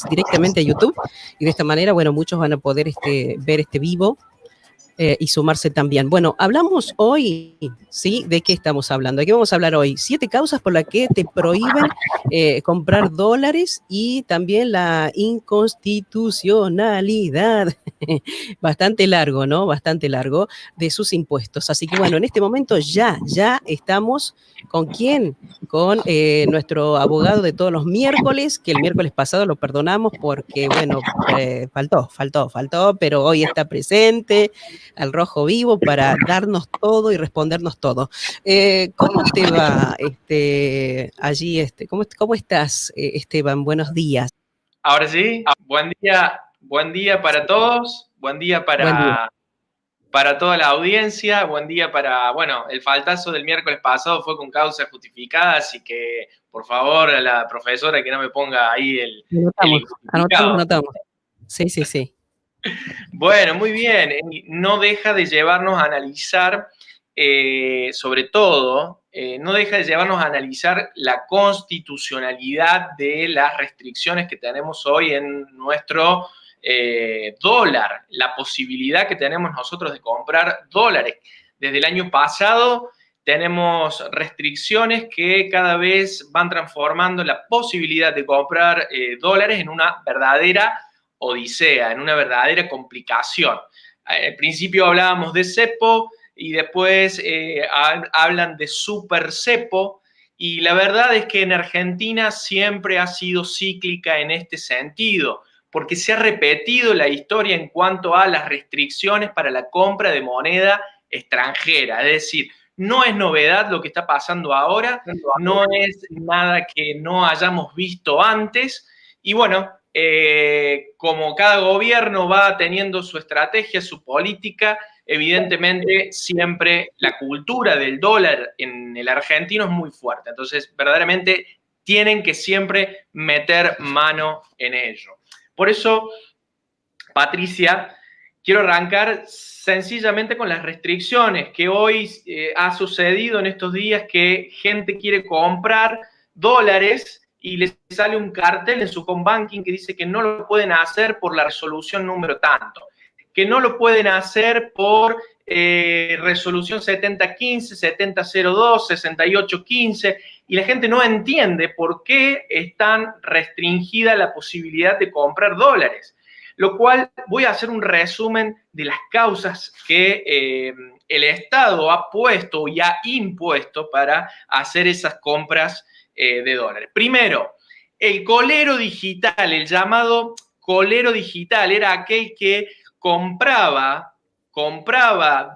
directamente a YouTube y de esta manera, bueno, muchos van a poder ver este vivo y sumarse también. Bueno, hablamos hoy, ¿sí? ¿De qué estamos hablando? ¿De qué vamos a hablar hoy? 7 causas por las que te prohíben comprar dólares y también la inconstitucionalidad, bastante largo, ¿no? Bastante largo de sus impuestos. Así que bueno, en este momento ya estamos ¿con quién? Con nuestro abogado de todos los miércoles, que el miércoles pasado lo perdonamos porque, bueno, faltó, pero hoy está presente al rojo vivo para darnos todo y respondernos todo. ¿Cómo te va allí? ¿Cómo estás, Esteban? Buenos días. Ahora sí, buen día para todos, buen día Buen día. para toda la audiencia, buen día para, bueno, el faltazo del miércoles pasado fue con causa justificada, así que por favor a la profesora que no me ponga ahí el injustificado. Anotamos. Sí. Bueno, muy bien. No deja de llevarnos a analizar, sobre todo, no deja de llevarnos a analizar la constitucionalidad de las restricciones que tenemos hoy en nuestro dólar, la posibilidad que tenemos nosotros de comprar dólares. Desde el año pasado tenemos restricciones que cada vez van transformando la posibilidad de comprar dólares en una verdadera odisea, en una verdadera complicación. Al principio hablábamos de cepo y después hablan de super cepo, y la verdad es que en Argentina siempre ha sido cíclica en este sentido, porque se ha repetido la historia en cuanto a las restricciones para la compra de moneda extranjera. Es decir, no es novedad lo que está pasando ahora, no es nada que no hayamos visto antes, y bueno, como cada gobierno va teniendo su estrategia, su política, evidentemente siempre la cultura del dólar en el argentino es muy fuerte. Entonces, verdaderamente tienen que siempre meter mano en ello. Por eso, Patricia, quiero arrancar sencillamente con las restricciones que hoy ha sucedido en estos días, que gente quiere comprar dólares y les sale un cartel en su home banking que dice que no lo pueden hacer por la resolución número tanto, que no lo pueden hacer por resolución 7015, 7002, 6815, y la gente no entiende por qué es tan restringida la posibilidad de comprar dólares. Lo cual, voy a hacer un resumen de las causas que el Estado ha puesto y ha impuesto para hacer esas compras de dólares. Primero, el colero digital, el llamado colero digital, era aquel que compraba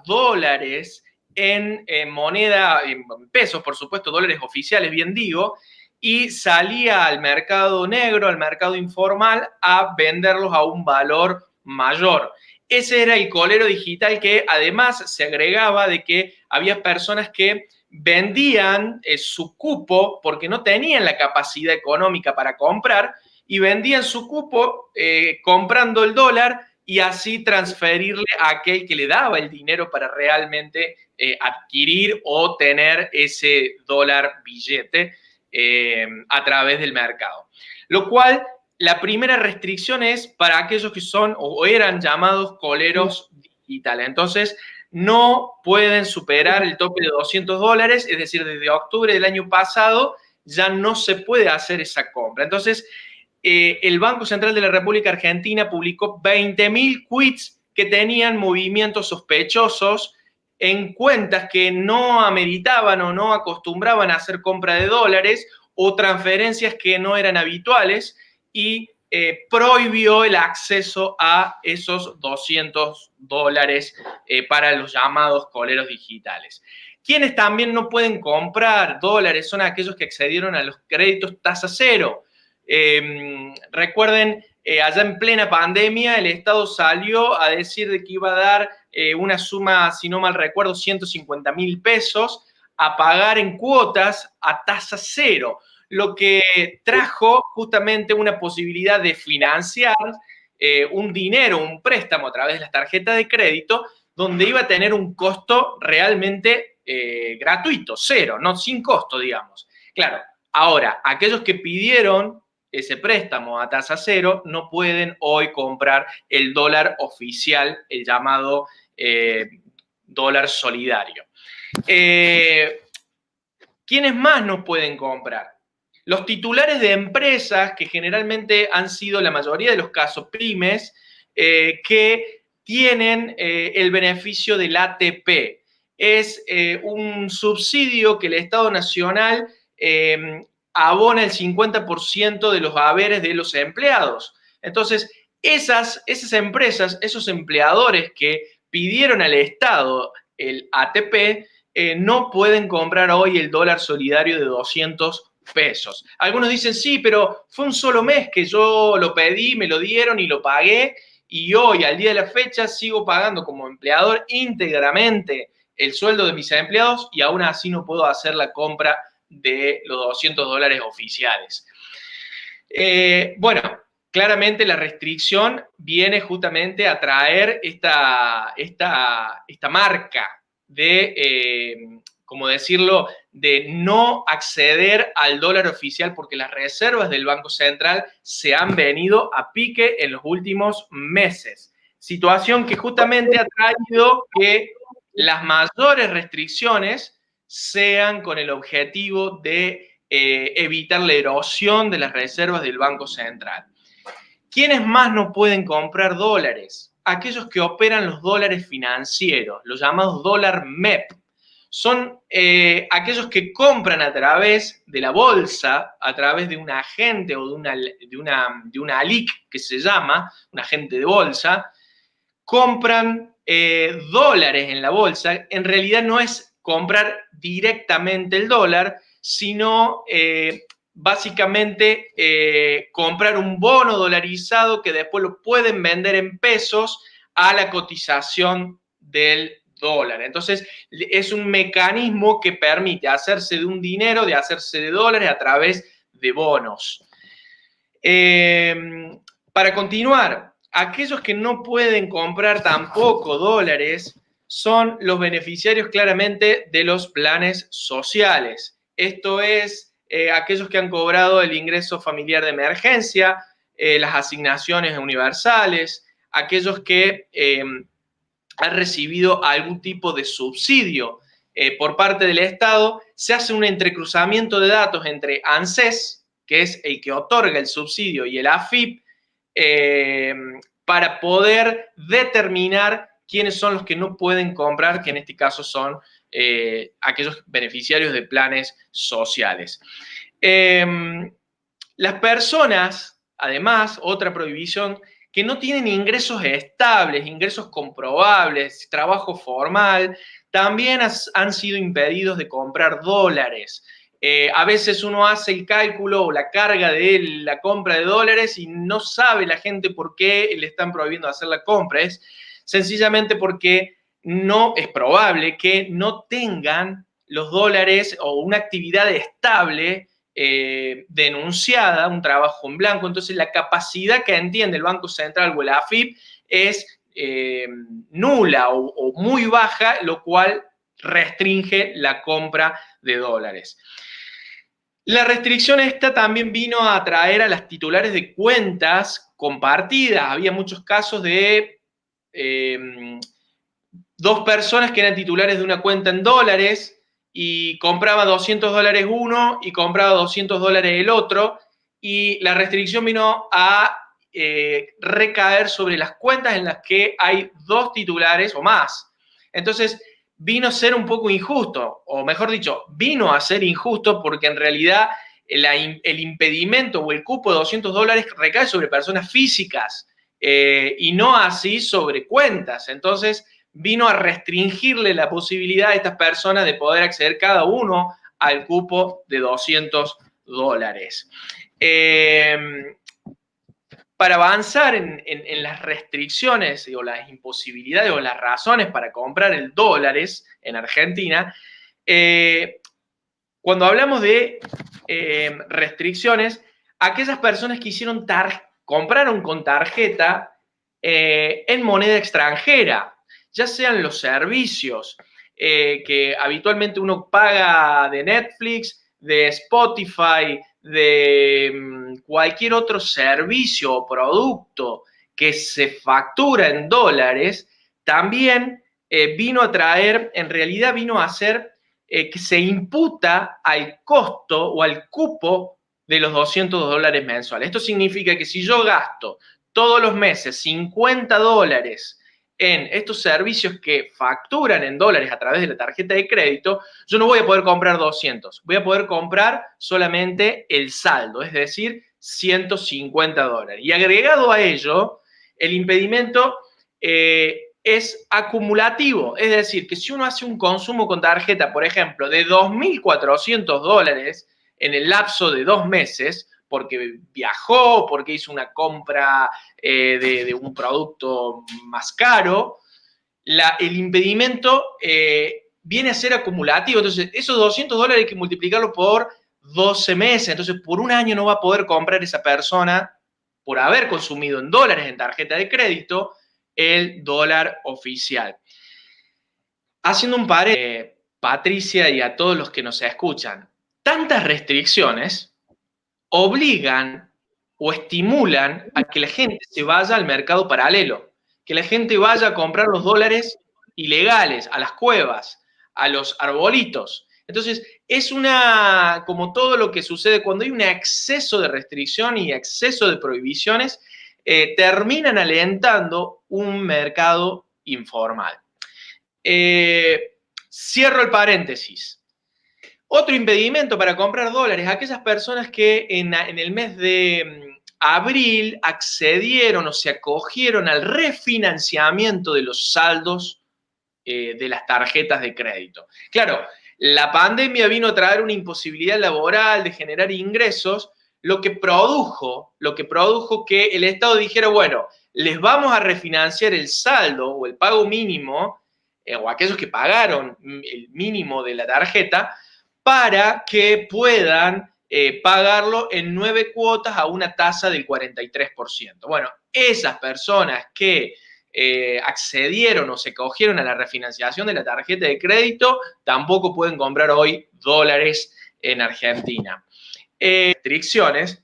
dólares en moneda, en pesos, por supuesto, dólares oficiales, bien digo, y salía al mercado negro, al mercado informal, a venderlos a un valor mayor. Ese era el colero digital, que además se agregaba de que había personas que vendían su cupo porque no tenían la capacidad económica para comprar, y vendían su cupo comprando el dólar y así transferirle a aquel que le daba el dinero para realmente adquirir o tener ese dólar billete a través del mercado. Lo cual, la primera restricción es para aquellos que son o eran llamados coleros digitales. Entonces, no pueden superar el tope de $200, es decir, desde octubre del año pasado ya no se puede hacer esa compra. Entonces, el Banco Central de la República Argentina publicó 20.000 quits que tenían movimientos sospechosos en cuentas que no ameritaban o no acostumbraban a hacer compra de dólares, o transferencias que no eran habituales, y prohibió el acceso a esos $200 para los llamados coleros digitales. Quienes también no pueden comprar dólares son aquellos que accedieron a los créditos tasa cero. Recuerden, allá en plena pandemia, el Estado salió a decir de que iba a dar una suma, si no mal recuerdo, 150.000 pesos a pagar en cuotas a tasa cero, lo que trajo justamente una posibilidad de financiar un dinero, un préstamo a través de las tarjetas de crédito, donde iba a tener un costo realmente gratuito, cero, no sin costo, digamos. Claro, ahora, aquellos que pidieron ese préstamo a tasa cero, no pueden hoy comprar el dólar oficial, el llamado dólar solidario. ¿Quiénes más no pueden comprar? Los titulares de empresas, que generalmente han sido la mayoría de los casos pymes, que tienen el beneficio del ATP. Es un subsidio que el Estado Nacional abona el 50% de los haberes de los empleados. Entonces, esas empresas, esos empleadores que pidieron al Estado el ATP, no pueden comprar hoy el dólar solidario de 200 pesos. Algunos dicen, sí, pero fue un solo mes que yo lo pedí, me lo dieron y lo pagué, y hoy, al día de la fecha, sigo pagando como empleador íntegramente el sueldo de mis empleados y aún así no puedo hacer la compra de los 200 dólares oficiales. Bueno, claramente la restricción viene justamente a traer esta marca de, como decirlo, de no acceder al dólar oficial porque las reservas del Banco Central se han venido a pique en los últimos meses. Situación que justamente ha traído que las mayores restricciones sean con el objetivo de evitar la erosión de las reservas del Banco Central. ¿Quiénes más no pueden comprar dólares? Aquellos que operan los dólares financieros, los llamados dólar MEP. Son aquellos que compran a través de la bolsa, a través de un agente o de una ALIC que se llama, un agente de bolsa, compran dólares en la bolsa. En realidad no es comprar directamente el dólar, sino básicamente comprar un bono dolarizado que después lo pueden vender en pesos a la cotización del dólar. Entonces, es un mecanismo que permite hacerse de un dinero, de hacerse de dólares a través de bonos. Para continuar, aquellos que no pueden comprar tampoco dólares son los beneficiarios claramente de los planes sociales. Esto es aquellos que han cobrado el ingreso familiar de emergencia, las asignaciones universales, aquellos que han recibido algún tipo de subsidio por parte del Estado. Se hace un entrecruzamiento de datos entre ANSES, que es el que otorga el subsidio, y el AFIP, para poder determinar quiénes son los que no pueden comprar, que en este caso son aquellos beneficiarios de planes sociales. Las personas, además, otra prohibición, que no tienen ingresos estables, ingresos comprobables, trabajo formal, también han sido impedidos de comprar dólares. A veces uno hace el cálculo o la carga de la compra de dólares y no sabe la gente por qué le están prohibiendo hacer la compra. Es sencillamente porque no es probable que no tengan los dólares o una actividad estable denunciada, un trabajo en blanco. Entonces, la capacidad que entiende el Banco Central o el AFIP es nula o muy baja, lo cual restringe la compra de dólares. La restricción esta también vino a atraer a las titulares de cuentas compartidas. Había muchos casos de dos personas que eran titulares de una cuenta en dólares y compraba 200 dólares uno y compraba 200 dólares el otro, y la restricción vino a recaer sobre las cuentas en las que hay dos titulares o más. Entonces, vino a ser un poco injusto, o mejor dicho, vino a ser injusto porque en realidad el impedimento o el cupo de 200 dólares recae sobre personas físicas y no así sobre cuentas. Entonces, vino a restringirle la posibilidad a estas personas de poder acceder cada uno al cupo de 200 dólares. Para avanzar en las restricciones o las imposibilidades o las razones para comprar el dólares en Argentina, cuando hablamos de restricciones, aquellas personas que compraron con tarjeta en moneda extranjera, ya sean los servicios que habitualmente uno paga de Netflix, de Spotify, de cualquier otro servicio o producto que se factura en dólares, también vino a traer, en realidad vino a hacer que se imputa al costo o al cupo de los $200 mensuales. Esto significa que si yo gasto todos los meses $50 en estos servicios que facturan en dólares a través de la tarjeta de crédito, yo no voy a poder comprar 200, voy a poder comprar solamente el saldo, es decir, $150. Y agregado a ello, el impedimento es acumulativo, es decir, que si uno hace un consumo con tarjeta, por ejemplo, de $2.400 en el lapso de 2 meses, porque viajó, porque hizo una compra de un producto más caro, el impedimento viene a ser acumulativo. Entonces, esos $200 hay que multiplicarlo por 12 meses. Entonces, por un año no va a poder comprar esa persona, por haber consumido en dólares en tarjeta de crédito, el dólar oficial. Haciendo un par, Patricia y a todos los que nos escuchan, tantas restricciones obligan o estimulan a que la gente se vaya al mercado paralelo, que la gente vaya a comprar los dólares ilegales, a las cuevas, a los arbolitos. Entonces, es como todo lo que sucede cuando hay un exceso de restricción y exceso de prohibiciones, terminan alentando un mercado informal. Cierro el paréntesis. Otro impedimento para comprar dólares, aquellas personas que en el mes de abril accedieron o se acogieron al refinanciamiento de los saldos de las tarjetas de crédito. Claro, la pandemia vino a traer una imposibilidad laboral de generar ingresos, lo que produjo que el Estado dijera, bueno, les vamos a refinanciar el saldo o el pago mínimo, o aquellos que pagaron el mínimo de la tarjeta, para que puedan pagarlo en 9 cuotas a una tasa del 43%. Bueno, esas personas que accedieron o se cogieron a la refinanciación de la tarjeta de crédito tampoco pueden comprar hoy dólares en Argentina. Restricciones.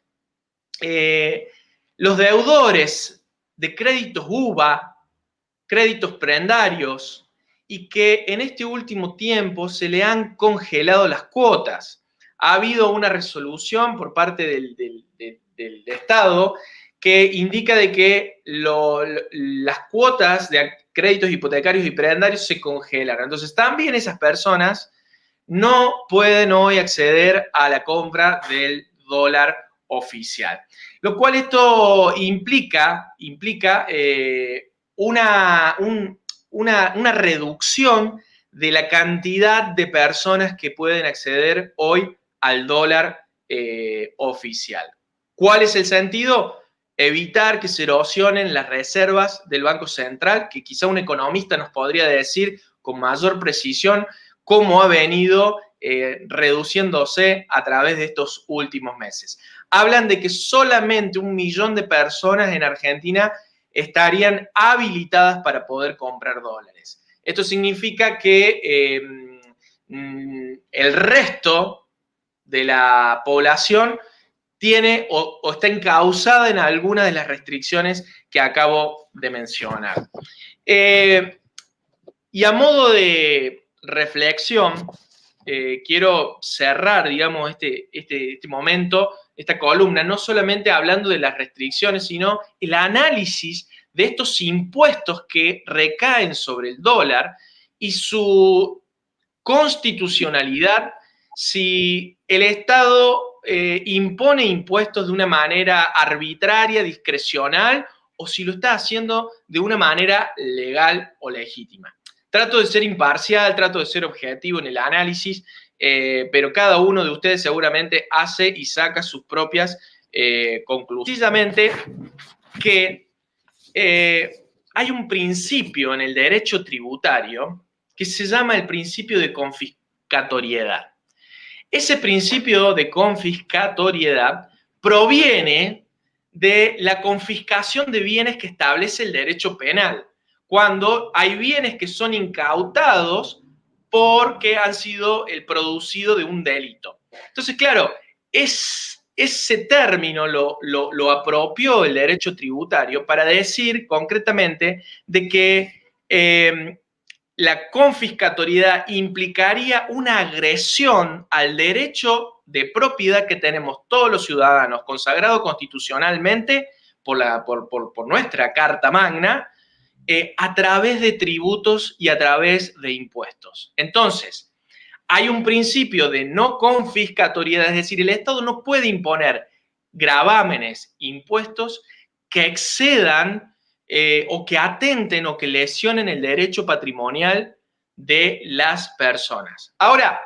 Los deudores de créditos UVA, créditos prendarios, y que en este último tiempo se le han congelado las cuotas. Ha habido una resolución por parte del Estado que indica de que las cuotas de créditos hipotecarios y prendarios se congelaron. Entonces, también esas personas no pueden hoy acceder a la compra del dólar oficial. Lo cual esto implica una reducción de la cantidad de personas que pueden acceder hoy al dólar oficial. ¿Cuál es el sentido? Evitar que se erosionen las reservas del Banco Central, que quizá un economista nos podría decir con mayor precisión cómo ha venido reduciéndose a través de estos últimos meses. Hablan de que solamente 1 millón de personas en Argentina estarían habilitadas para poder comprar dólares. Esto significa que el resto de la población tiene o está encauzada en alguna de las restricciones que acabo de mencionar. Y a modo de reflexión, quiero cerrar, digamos, este momento, esta columna, no solamente hablando de las restricciones, sino el análisis de estos impuestos que recaen sobre el dólar y su constitucionalidad, si el Estado impone impuestos de una manera arbitraria, discrecional, o si lo está haciendo de una manera legal o legítima. Trato de ser imparcial, trato de ser objetivo en el análisis, pero cada uno de ustedes seguramente hace y saca sus propias conclusiones. Precisamente que hay un principio en el derecho tributario que se llama el principio de confiscatoriedad. Ese principio de confiscatoriedad proviene de la confiscación de bienes que establece el derecho penal, cuando hay bienes que son incautados porque han sido el producido de un delito. Entonces, claro, es ese término lo apropió el derecho tributario para decir concretamente de que la confiscatoriedad implicaría una agresión al derecho de propiedad que tenemos todos los ciudadanos, consagrado constitucionalmente por nuestra Carta Magna, a través de tributos y a través de impuestos. Entonces, hay un principio de no confiscatoriedad, es decir, el Estado no puede imponer gravámenes, impuestos que excedan o que atenten o que lesionen el derecho patrimonial de las personas. Ahora,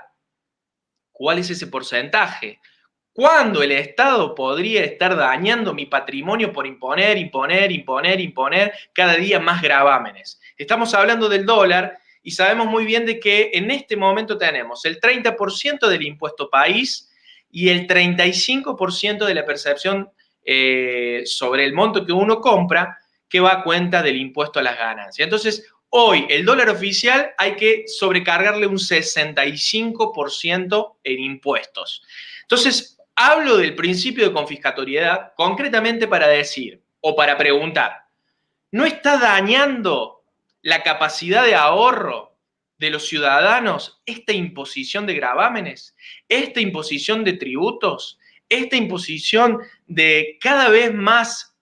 ¿cuál es ese porcentaje? ¿Cuándo el Estado podría estar dañando mi patrimonio por imponer cada día más gravámenes? Estamos hablando del dólar y sabemos muy bien de que en este momento tenemos el 30% del impuesto país y el 35% de la percepción sobre el monto que uno compra que va a cuenta del impuesto a las ganancias. Entonces, hoy el dólar oficial hay que sobrecargarle un 65% en impuestos. Entonces, hablo del principio de confiscatoriedad concretamente para decir o para preguntar, ¿no está dañando la capacidad de ahorro de los ciudadanos esta imposición de gravámenes, esta imposición de tributos, esta imposición de cada vez más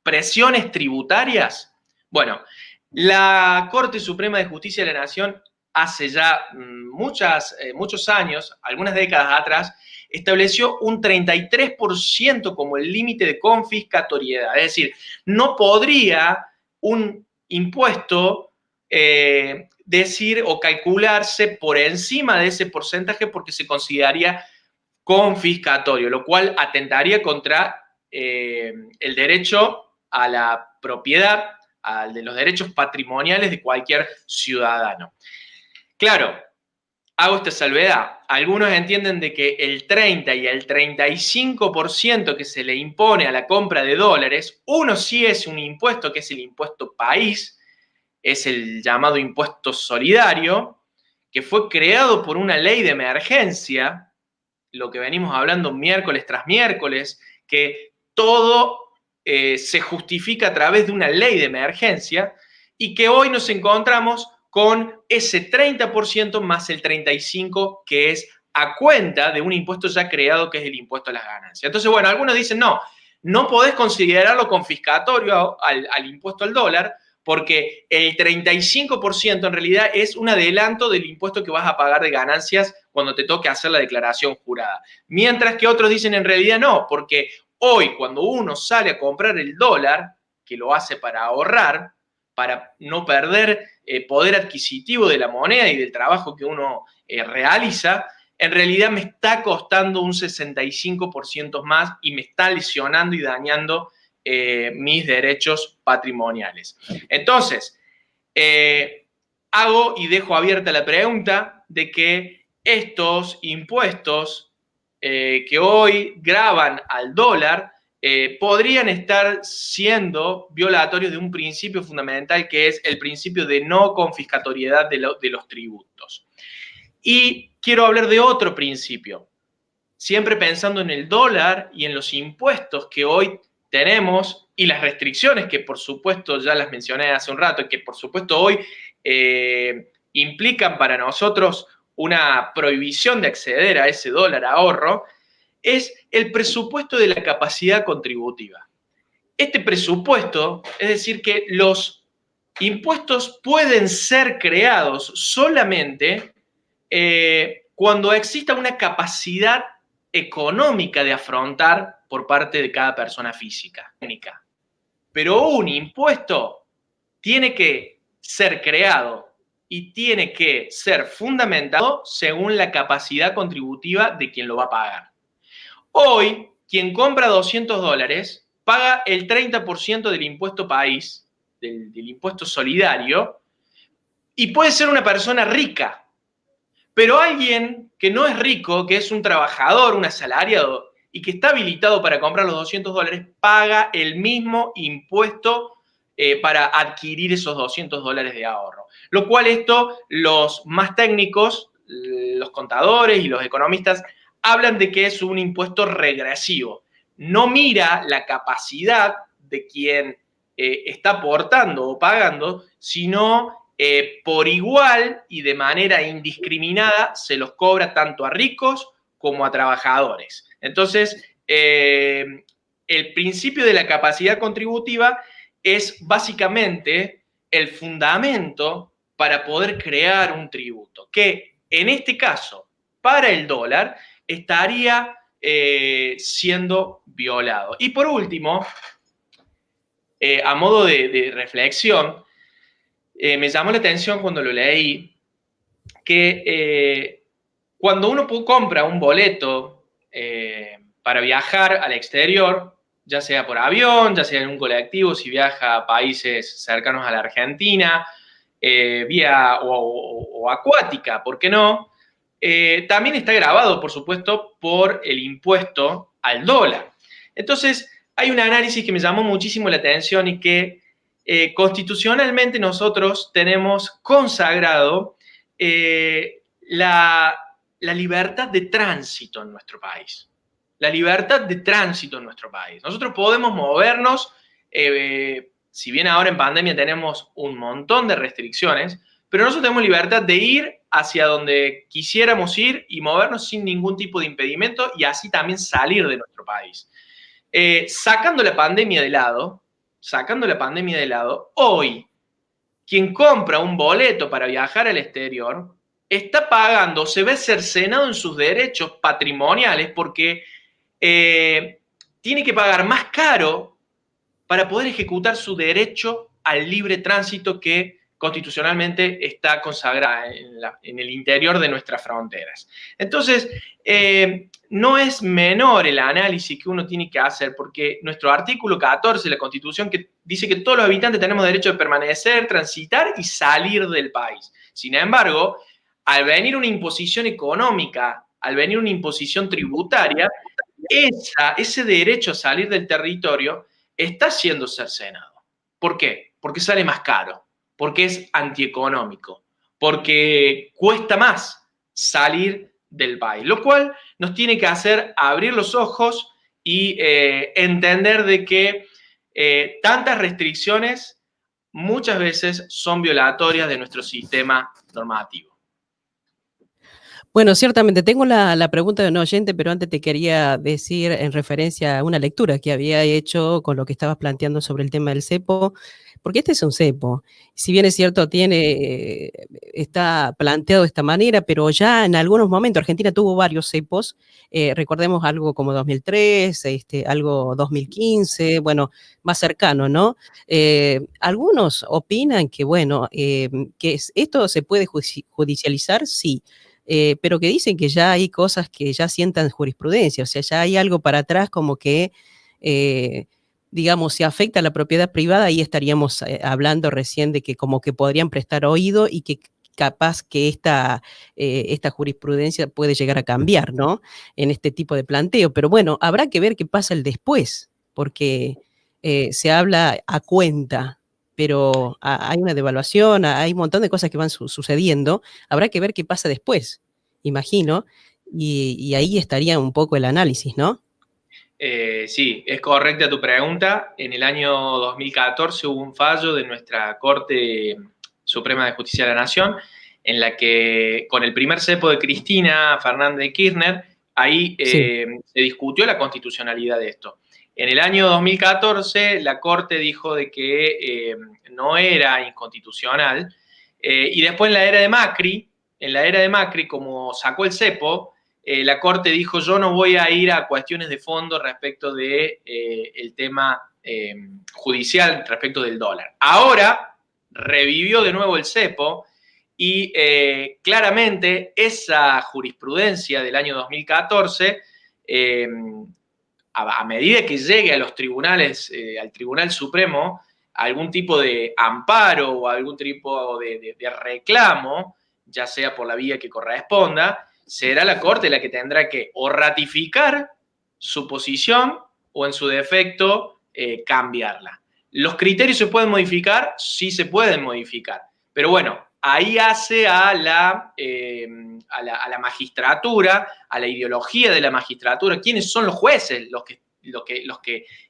presiones tributarias? Bueno, la Corte Suprema de Justicia de la Nación hace ya muchos años, algunas décadas atrás, estableció un 33% como el límite de confiscatoriedad. Es decir, no podría un impuesto decir o calcularse por encima de ese porcentaje porque se consideraría confiscatorio, lo cual atentaría contra el derecho a la propiedad, de los derechos patrimoniales de cualquier ciudadano. Claro, hago esta salvedad. Algunos entienden de que el 30 y el 35% que se le impone a la compra de dólares, uno sí es un impuesto, que es el impuesto país, es el llamado impuesto solidario, que fue creado por una ley de emergencia, lo que venimos hablando miércoles tras miércoles, que todo se justifica a través de una ley de emergencia y que hoy nos encontramos con ese 30% más el 35% que es a cuenta de un impuesto ya creado que es el impuesto a las ganancias. Entonces, bueno, algunos dicen, no podés considerarlo confiscatorio al impuesto al dólar porque el 35% en realidad es un adelanto del impuesto que vas a pagar de ganancias cuando te toque hacer la declaración jurada. Mientras que otros dicen en realidad no, porque hoy cuando uno sale a comprar el dólar, que lo hace para ahorrar, para no perder poder adquisitivo de la moneda y del trabajo que uno realiza, en realidad me está costando un 65% más y me está lesionando y dañando mis derechos patrimoniales. Entonces, hago y dejo abierta la pregunta de que estos impuestos que hoy gravan al dólar podrían estar siendo violatorios de un principio fundamental que es el principio de no confiscatoriedad de los tributos. Y quiero hablar de otro principio, siempre pensando en el dólar y en los impuestos que hoy tenemos y las restricciones que por supuesto ya las mencioné hace un rato y que por supuesto hoy implican para nosotros una prohibición de acceder a ese dólar ahorro, es el presupuesto de la capacidad contributiva. Este presupuesto, es decir, que los impuestos pueden ser creados solamente cuando exista una capacidad económica de afrontar por parte de cada persona física. Pero un impuesto tiene que ser creado y tiene que ser fundamentado según la capacidad contributiva de quien lo va a pagar. Hoy, quien compra $200 paga el 30% del impuesto país, del impuesto solidario, y puede ser una persona rica. Pero alguien que no es rico, que es un trabajador, un asalariado, y que está habilitado para comprar los $200, paga el mismo impuesto para adquirir esos $200 de ahorro. Lo cual esto, los más técnicos, los contadores y los economistas, hablan de que es un impuesto regresivo. No mira la capacidad de quien está aportando o pagando, sino por igual y de manera indiscriminada se los cobra tanto a ricos como a trabajadores. Entonces, el principio de la capacidad contributiva es básicamente el fundamento para poder crear un tributo, que en este caso, para el dólar, estaría siendo violado. Y por último, a modo de reflexión, me llamó la atención cuando lo leí que cuando uno compra un boleto para viajar al exterior, ya sea por avión, ya sea en un colectivo, si viaja a países cercanos a la Argentina, vía o acuática, ¿por qué no? También está grabado, por supuesto, por el impuesto al dólar. Entonces, hay un análisis que me llamó muchísimo la atención y que constitucionalmente nosotros tenemos consagrado la libertad de tránsito en nuestro país. La libertad de tránsito en nuestro país. Nosotros podemos movernos, si bien ahora en pandemia tenemos un montón de restricciones, pero nosotros tenemos libertad de ir hacia donde quisiéramos ir y movernos sin ningún tipo de impedimento y así también salir de nuestro país. Sacando la pandemia de lado, hoy, quien compra un boleto para viajar al exterior está pagando, se ve cercenado en sus derechos patrimoniales porque tiene que pagar más caro para poder ejecutar su derecho al libre tránsito que constitucionalmente está consagrada en el interior de nuestras fronteras. Entonces, no es menor el análisis que uno tiene que hacer, porque nuestro artículo 14 de la Constitución que dice que todos los habitantes tenemos derecho de permanecer, transitar y salir del país. Sin embargo, al venir una imposición económica, al venir una imposición tributaria, ese derecho a salir del territorio está siendo cercenado. ¿Por qué? Porque sale más caro, porque es antieconómico, porque cuesta más salir del país, lo cual nos tiene que hacer abrir los ojos y entender de que tantas restricciones muchas veces son violatorias de nuestro sistema normativo. Bueno, ciertamente tengo la pregunta de un oyente, pero antes te quería decir en referencia a una lectura que había hecho con lo que estabas planteando sobre el tema del cepo, porque este es un cepo. Si bien es cierto, está planteado de esta manera, pero ya en algunos momentos Argentina tuvo varios cepos. Recordemos algo como 2003, algo 2015, bueno, más cercano, ¿no? Algunos opinan que, bueno, que esto se puede judicializar, sí. Pero que dicen que ya hay cosas que ya sientan jurisprudencia, o sea, ya hay algo para atrás como que, digamos, si afecta a la propiedad privada, ahí estaríamos hablando recién de que como que podrían prestar oído y que capaz que esta jurisprudencia puede llegar a cambiar, ¿no? En este tipo de planteo. Pero bueno, habrá que ver qué pasa el después, porque se habla a cuenta, pero hay una devaluación, hay un montón de cosas que van sucediendo, habrá que ver qué pasa después, imagino, y ahí estaría un poco el análisis, ¿no? Sí, es correcta tu pregunta. En el año 2014 hubo un fallo de nuestra Corte Suprema de Justicia de la Nación, en la que con el primer cepo de Cristina Fernández de Kirchner, ahí se discutió la constitucionalidad de esto. En el año 2014 la Corte dijo de que no era inconstitucional y después en la era de Macri, como sacó el cepo, la Corte dijo yo no voy a ir a cuestiones de fondo respecto de el tema judicial respecto del dólar. Ahora revivió de nuevo el cepo y claramente esa jurisprudencia del año 2014 a medida que llegue a los tribunales, al Tribunal Supremo, algún tipo de amparo o algún tipo de reclamo, ya sea por la vía que corresponda, será la Corte la que tendrá que o ratificar su posición o en su defecto cambiarla. ¿Los criterios se pueden modificar? Sí se pueden modificar. Pero bueno, ahí hace a la magistratura, a la ideología de la magistratura. ¿Quiénes son los jueces?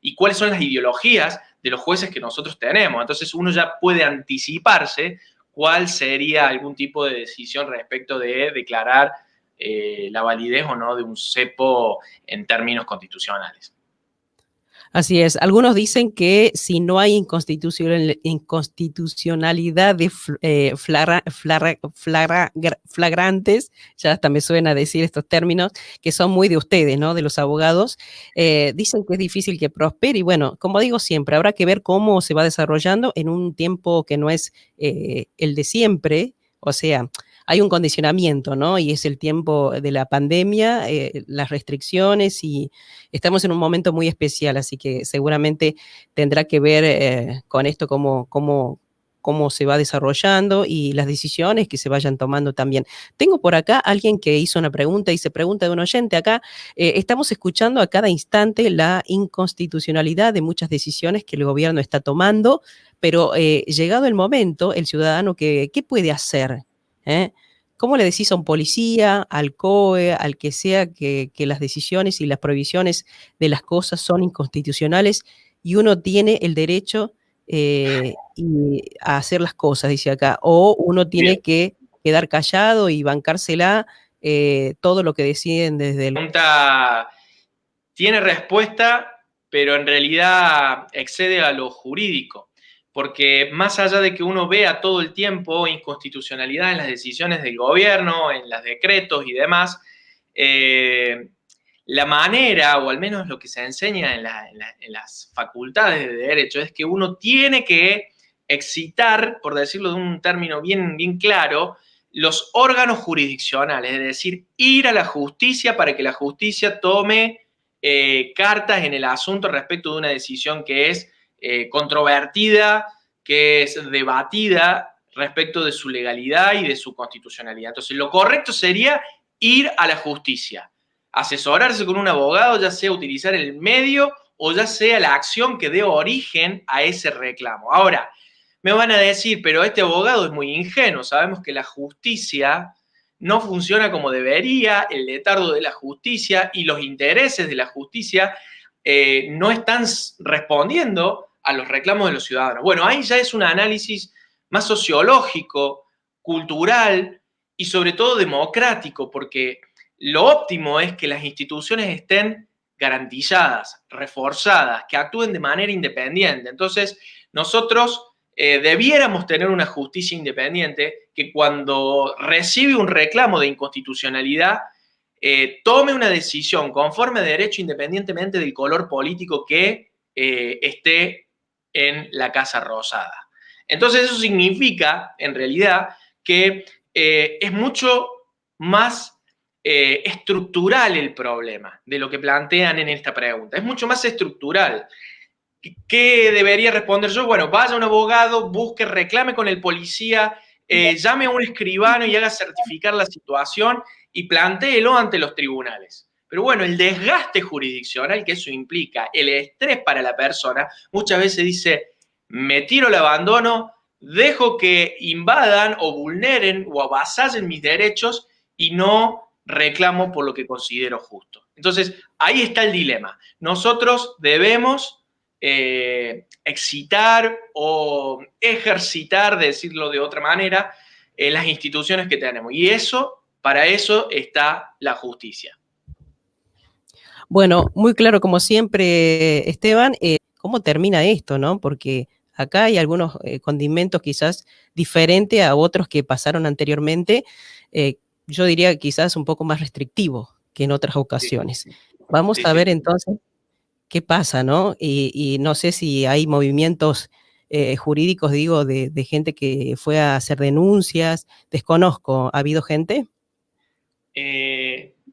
Y cuáles son las ideologías de los jueces que nosotros tenemos. Entonces uno ya puede anticiparse cuál sería algún tipo de decisión respecto de declarar la validez o no de un cepo en términos constitucionales. Así es. Algunos dicen que si no hay inconstitucionalidad de flagrantes, ya hasta me suena decir estos términos, que son muy de ustedes, ¿no? De los abogados, dicen que es difícil que prospere y bueno, como digo siempre, habrá que ver cómo se va desarrollando en un tiempo que no es el de siempre, o sea, hay un condicionamiento, ¿no? Y es el tiempo de la pandemia, las restricciones y estamos en un momento muy especial, así que seguramente tendrá que ver con esto cómo se va desarrollando y las decisiones que se vayan tomando también. Tengo por acá alguien que hizo una pregunta y se pregunta de un oyente acá, estamos escuchando a cada instante la inconstitucionalidad de muchas decisiones que el gobierno está tomando, pero llegado el momento, el ciudadano, ¿qué puede hacer? ¿Cómo le decís a un policía, al COE, al que sea que las decisiones y las prohibiciones de las cosas son inconstitucionales y uno tiene el derecho a hacer las cosas, dice acá, o uno tiene Bien. que quedar callado y bancársela todo lo que deciden desde el... La pregunta tiene respuesta, pero en realidad excede a lo jurídico, porque más allá de que uno vea todo el tiempo inconstitucionalidad en las decisiones del gobierno, en los decretos y demás, la manera, o al menos lo que se enseña en las facultades de derecho, es que uno tiene que excitar, por decirlo de un término bien, bien claro, los órganos jurisdiccionales, es decir, ir a la justicia para que la justicia tome cartas en el asunto respecto de una decisión que es controvertida, que es debatida respecto de su legalidad y de su constitucionalidad. Entonces, lo correcto sería ir a la justicia, asesorarse con un abogado, ya sea utilizar el medio o ya sea la acción que dé origen a ese reclamo. Ahora, me van a decir, pero este abogado es muy ingenuo, sabemos que la justicia no funciona como debería, el letargo de la justicia y los intereses de la justicia no están respondiendo a los reclamos de los ciudadanos. Bueno, ahí ya es un análisis más sociológico, cultural y sobre todo democrático, porque lo óptimo es que las instituciones estén garantizadas, reforzadas, que actúen de manera independiente. Entonces, nosotros debiéramos tener una justicia independiente que cuando recibe un reclamo de inconstitucionalidad tome una decisión conforme a derecho independientemente del color político que esté en la Casa Rosada. Entonces eso significa, en realidad, que es mucho más estructural el problema de lo que plantean en esta pregunta. Es mucho más estructural. ¿Qué debería responder yo? Bueno, vaya a un abogado, busque, reclame con el policía, llame a un escribano y haga certificar la situación y plantéelo ante los tribunales. Pero bueno, el desgaste jurisdiccional que eso implica, el estrés para la persona, muchas veces dice, me tiro el abandono, dejo que invadan o vulneren o avasallen mis derechos y no reclamo por lo que considero justo. Entonces, ahí está el dilema. Nosotros debemos excitar o ejercitar, decirlo de otra manera, las instituciones que tenemos. Y eso, para eso está la justicia. Bueno, muy claro como siempre, Esteban, ¿cómo termina esto, no? Porque acá hay algunos condimentos quizás diferentes a otros que pasaron anteriormente, yo diría quizás un poco más restrictivo que en otras ocasiones. Vamos a ver entonces qué pasa, ¿no? Y no sé si hay movimientos jurídicos, digo, de gente que fue a hacer denuncias, desconozco, ¿ha habido gente?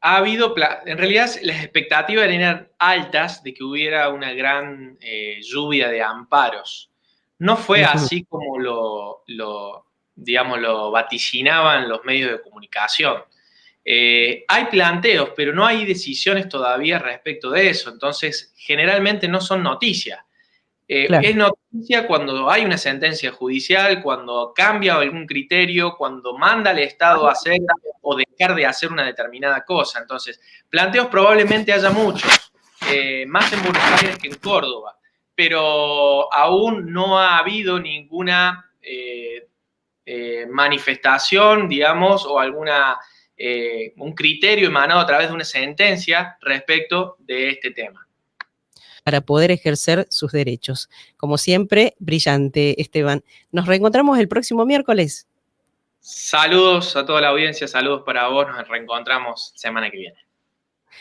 Ha habido, en realidad las expectativas eran altas de que hubiera una gran lluvia de amparos. No fue así como digamos, lo vaticinaban los medios de comunicación. Hay planteos, pero no hay decisiones todavía respecto de eso. Entonces, generalmente no son noticias. Claro. Es noticia cuando hay una sentencia judicial, cuando cambia algún criterio, cuando manda al Estado a hacer o dejar de hacer una determinada cosa. Entonces, planteos probablemente haya muchos, más en Buenos Aires que en Córdoba, pero aún no ha habido ninguna manifestación, digamos, o un criterio emanado a través de una sentencia respecto de este tema. Para poder ejercer sus derechos. Como siempre, brillante, Esteban. Nos reencontramos el próximo miércoles. Saludos a toda la audiencia, saludos para vos, nos reencontramos semana que viene.